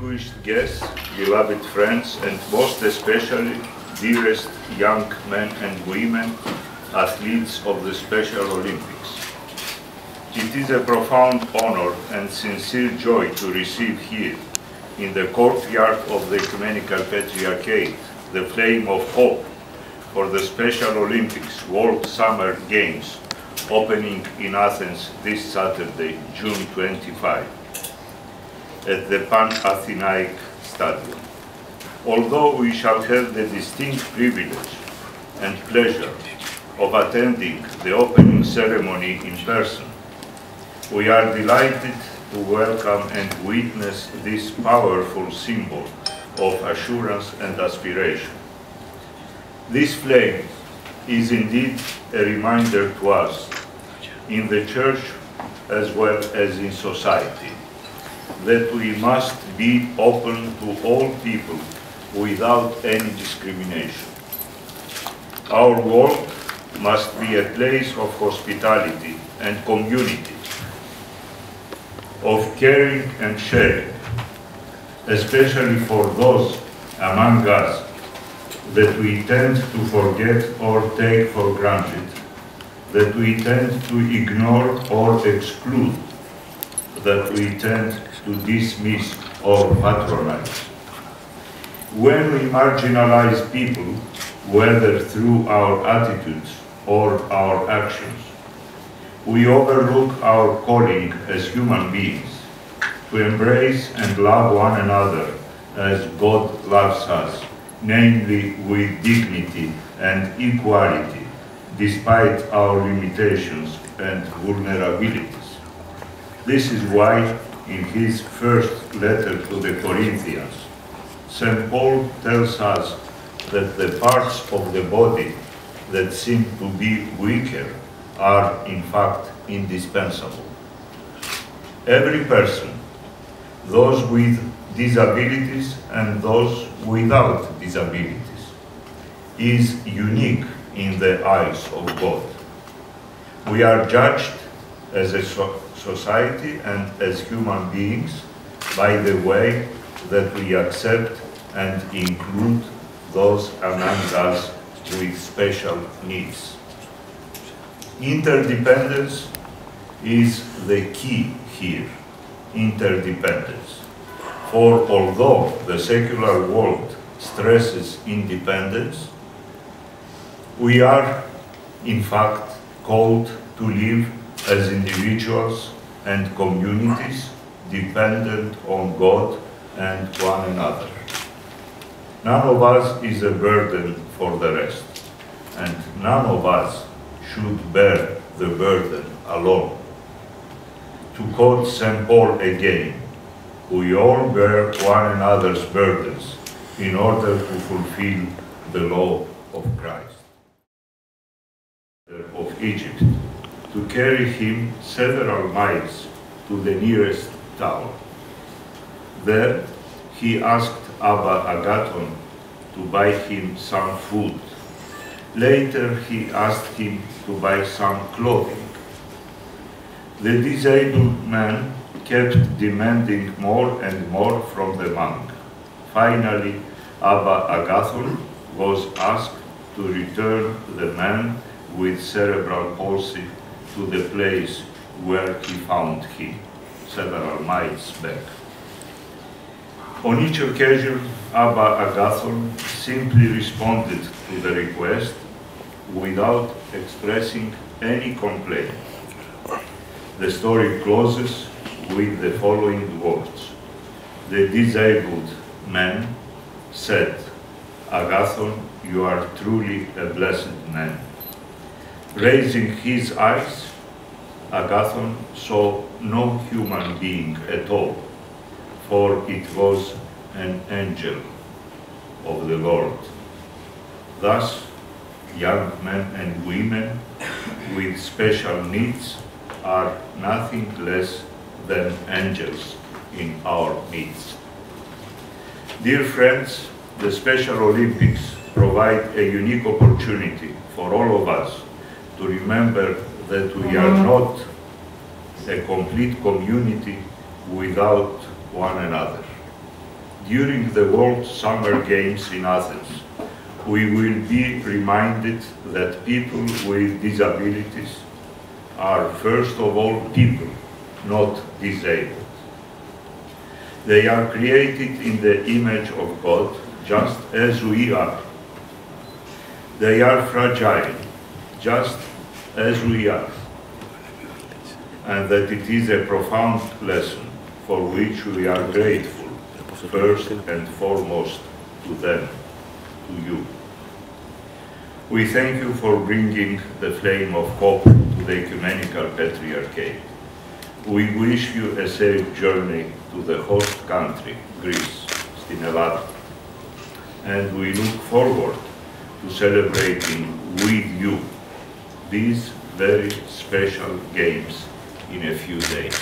distinguished guests, beloved friends, and most especially dearest young men and women, athletes of the Special Olympics. It is a profound honor and sincere joy to receive here, in the courtyard of the Ecumenical Patriarchate, the flame of hope for the Special Olympics World Summer Games, opening in Athens this Saturday, June 25, at the Pan-Athenaic Stadium. Although we shall have the distinct privilege and pleasure of attending the opening ceremony in person, we are delighted to welcome and witness this powerful symbol of assurance and aspiration. This flame is indeed a reminder to us, in the Church as well as in society, that we must be open to all people without any discrimination. Our world must be a place of hospitality and community, of caring and sharing, especially for those among us that we tend to forget or take for granted, that we tend to ignore or exclude, that we tend to dismiss or patronize. When we marginalize people, whether through our attitudes or our actions, we overlook our calling as human beings to embrace and love one another as God loves us, namely with dignity and equality, despite our limitations and vulnerabilities. This is why, in his first letter to the Corinthians, St. Paul tells us that the parts of the body that seem to be weaker are in fact indispensable. Every person, those with disabilities and those without disabilities, is unique in the eyes of God. We are judged as a society and as human beings by the way that we accept and include those among us with special needs. Interdependence is the key here, interdependence. For although the secular world stresses independence, we are in fact called to live as individuals and communities dependent on God and one another. None of us is a burden for the rest, and none of us should bear the burden alone. To quote St. Paul again, we all bear one another's burdens in order to fulfill the law of Christ. Of Egypt, to carry him several miles to the nearest town. There he asked Abba Agathon to buy him some food. Later he asked him to buy some clothing. The disabled man kept demanding more and more from the monk. Finally, Abba Agathon was asked to return the man with cerebral palsy to the place where he found him, several miles back. On each occasion, Abba Agathon simply responded to the request without expressing any complaint. The story closes with the following words. The disabled man said, "Agathon, you are truly a blessed man." Raising his eyes, Agathon saw no human being at all, for it was an angel of the Lord. Thus, young men and women with special needs are nothing less than angels in our midst. Dear friends, the Special Olympics provide a unique opportunity for all of us to remember that we are not a complete community without one another. During the World Summer Games in Athens, we will be reminded that people with disabilities are first of all people, not disabled. They are created in the image of God, just as we are. They are fragile, just as we are. And that it is a profound lesson for which we are grateful, first and foremost, to them, to you. We thank you for bringing the flame of hope to the Ecumenical Patriarchate. We wish you a safe journey to the host country, Greece, στην Ελλάδα. And we look forward to celebrating with you these very special games in a few days.